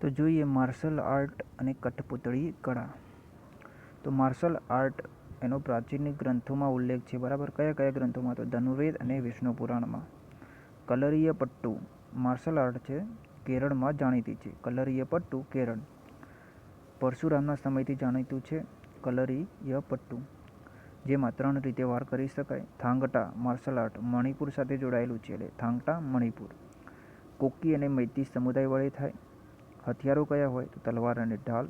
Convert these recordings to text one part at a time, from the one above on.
તો જોઈએ martial art અને કઠપૂતળી કળા. તો માર્શલ આર્ટ એનો પ્રાચીન ગ્રંથોમાં ઉલ્લેખ છે, બરાબર. કયા કયા ગ્રંથોમાં? તો ધનુર્વેદ અને વિષ્ણુ પુરાણમાં. કલરીય પટ્ટુ માર્શલ આર્ટ છે, કેરળમાં જાણીતી છે. કલરીય પટ્ટુ કેરળ, પરશુરામના સમયથી જાણીતું છે. કલરીય પટ્ટુ, જેમાં 3 રીતે વાર કરી શકાય. થાંગટા માર્શલ આર્ટ મણિપુર સાથે જોડાયેલું છે, એટલે થાંગટા મણિપુર. કોકી અને મૈતી સમુદાય વડે થાય. હથિયારો કયા હોય? તો તલવાર અને ઢાલ.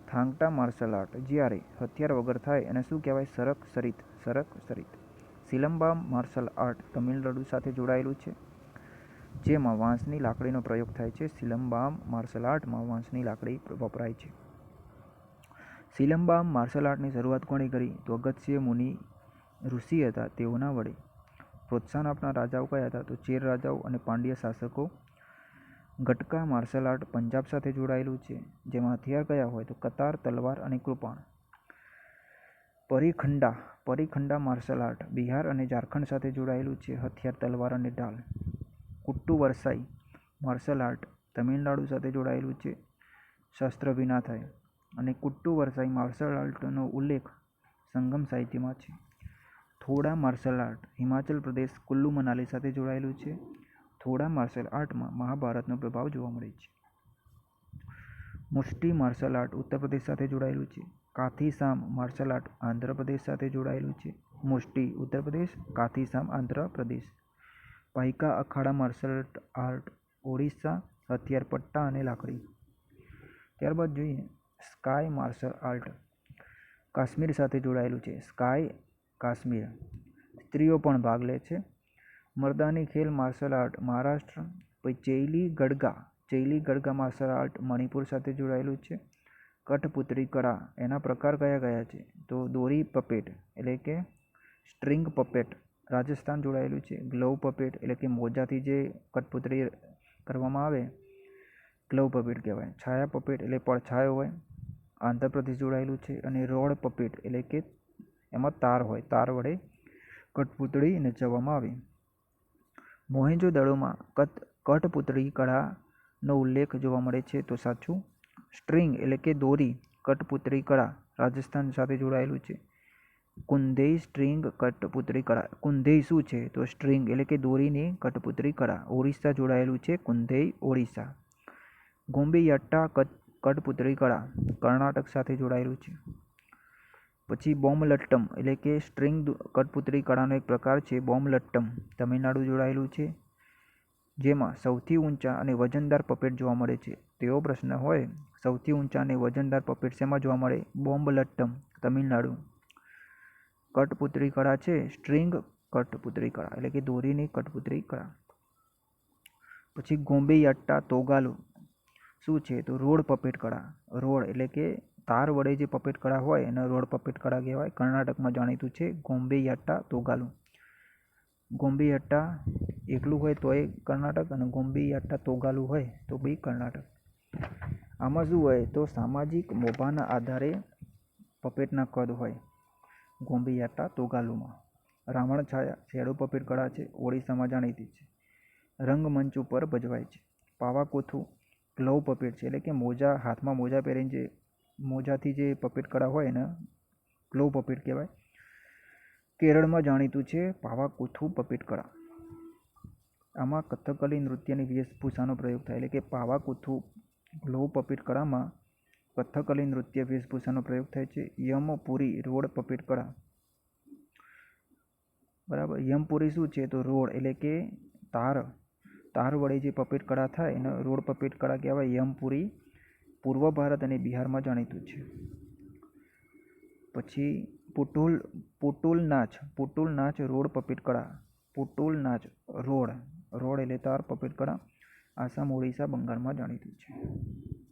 થાંગટા માર્શલ આર્ટ જ્યારે હથિયાર વગર થાય એને શું કહેવાય? સરક સરિત. સરક સરિત. સિલંબામ માર્શલ આર્ટ તમિલનાડુ સાથે જોડાયેલું છે, જેમાં વાંસની લાકડીનો પ્રયોગ થાય છે. સિલંબામ માર્શલ આર્ટમાં વાંસની લાકડી વપરાય છે. સિલંબામ માર્શલ આર્ટની શરૂઆત કોણે કરી? તો અગસ્ત્ય મુનિ ઋષિ હતા, તેઓના વડે. પ્રોત્સાહન આપનાર રાજાઓ કયા હતા? તો ચેર રાજાઓ અને પાંડ્ય શાસકો. ગટકા માર્શલ આર્ટ પંજાબ સાથે જોડાયેલું છે, જેમાં હથિયાર કયા હોય? તો કતાર, તલવાર અને કૃપાણ. પરીખંડા માર્શલ આર્ટ બિહાર અને ઝારખંડ સાથે જોડાયેલું છે, હથિયાર તલવાર અને ઢાલ. કુટ્ટુ વરસાઈ માર્શલ આર્ટ તમિલનાડુ સાથે જોડાયેલું છે, શસ્ત્ર વિના થાય. અને કુટ્ટુ વરસાઈ માર્શલ આર્ટનો ઉલ્લેખ સંગમ સાહિત્યમાં છે. થોડા માર્શલ આર્ટ હિમાચલ પ્રદેશ કુલ્લુ મનાલી સાથે જોડાયેલું છે. થોડા માર્શલ આર્ટમાં મહાભારતનો પ્રભાવ જોવા મળે છે. મુષ્ટિ માર્શલ આર્ટ ઉત્તર પ્રદેશ સાથે જોડાયેલું છે. કાથીસામ માર્શલ આર્ટ આંધ્ર પ્રદેશ સાથે જોડાયેલું છે. મુષ્ટિ ઉત્તર પ્રદેશ, કાથીસામ આંધ્ર પ્રદેશ. પાઇકા અખાડા માર્શલ આર્ટ ઓડિશા, હથિયાર પટ્ટા અને લાકડી. ત્યારબાદ જોઈએ સ્કાય માર્શલ આર્ટ કાશ્મીર સાથે જોડાયેલું છે. સ્કાય કાશ્મીર, સ્ત્રીઓ પણ ભાગ લે છે. મર્દાની ખેલ માર્શલ આર્ટ મહારાષ્ટ્ર. પછી ચૈલી ગડગા માર્શલ આર્ટ મણિપુર સાથે જોડાયેલું છે. કઠપૂતળી કળા, એના પ્રકાર કયા કયા છે? તો દોરી પપેટ એટલે કે સ્ટ્રિંગ પપેટ રાજસ્થાન જોડાયેલું છે. ગ્લવ પપેટ એટલે કે મોજાથી જે કઠપૂતળી કરવામાં આવે, ગ્લવ પપેટ કહેવાય. છાયા પપેટ એટલે પડછાયો હોય, આંધ્રપ્રદેશ જોડાયેલું છે. અને રોડ પપેટ એટલે કે એમાં તાર હોય, તાર વડે કઠપૂતળી નચાવવામાં આવે. મોહેંજો-દડોમાં કઠપૂતળી કળાનો ઉલ્લેખ જોવા મળે છે, તો સાચું. સ્ટ્રિંગ એટલે કે દોરી કઠપૂતળી કળા રાજસ્થાન સાથે જોડાયેલું છે. કુંદેઈ સ્ટ્રિંગ કઠપૂતળી કળા. કુંદેઈ શું છે? તો સ્ટ્રિંગ એટલે કે દોરીની કઠપૂતળી કળા ઓરિસ્સા જોડાયેલું છે. કુંદેઈ ઓરિસ્સા. ગોમ્બીયાટ્ટા કઠપૂતળી કળા કર્ણાટક સાથે જોડાયેલું છે. પછી બોમલટ્ટમ એટલે કે સ્ટ્રિંગ કઠપૂતળી કળાનો એક પ્રકાર છે. બોમલટ્ટમ તમિલનાડુ જોડાયેલું છે, જેમાં સૌથી ઊંચા અને વજનદાર પપેટ જોવા મળે છે. તેવો પ્રશ્ન હોય, સૌથી ઊંચા અને વજનદાર પપેટ શેમાં જોવા મળે? બોમલટ્ટમ તમિલનાડુ. કઠપૂતળી કળા છે સ્ટ્રિંગ કઠપૂતળી કળા એટલે કે દોરીની કઠપૂતળી કળા. પછી ગોમ્બીયાટ્ટા તોગાલુ શું છે? તો રોડ પપેટ કળા. રોડ એટલે કે તાર વડે જે પપેટ કળા હોય એને રોડ પપેટ કળા કહેવાય. કર્ણાટકમાં જાણીતું છે. ગોમ્બીયાટ્ટા તોગાલુ. ગોમ્બીયાટ્ટા એકલું હોય તો એ કર્ણાટક, અને ગોમ્બીયાટ્ટા તોગાલુ હોય તો બી કર્ણાટક. આમાં શું હોય? તો સામાજિક મોભાના આધારે પપેટના કદ હોય. ગોમ્બીયાટ્ટા તોગાલુમાં. રાવણ છાયા શેડો પપેટ કળા છે, ઓડિશામાં જાણીતી છે. રંગમંચ ઉપર ભજવાય છે. પાવાકોથુ ગ્લવ પપેટ છે એટલે કે મોજા, હાથમાં મોજા પહેરીને જે મોજાથી જે પપેટ કળા હોય એને ગ્લવ પપેટ કહેવાય. કેરળમાં જાણીતું છે પાવાકોથુ પપેટ કળા. આમાં કથકલી નૃત્યની વેશભૂષાનો પ્રયોગ થાય, એટલે કે પાવાકોથુ ગ્લવ પપેટ કળામાં કથકલી નૃત્ય વેશભૂષાનો પ્રયોગ થાય છે. યમપુરી રોડ પપેટ કળા. બરાબર. યમપુરી શું છે? તો રોડ એટલે કે તાર વડે જે પપેટ કળા થાય એને રોડ પપેટ કળા કહેવાય. યમપુરી પૂર્વ ભારત અને બિહારમાં જાણીતું છે. પછી પુટુલ નાચ રોડ પપેટ કળા. પુટુલ નાચ રોડ એટલે તાર પપેટ કળા આસામ, ઓડિશા, બંગાળમાં જાણીતું છે.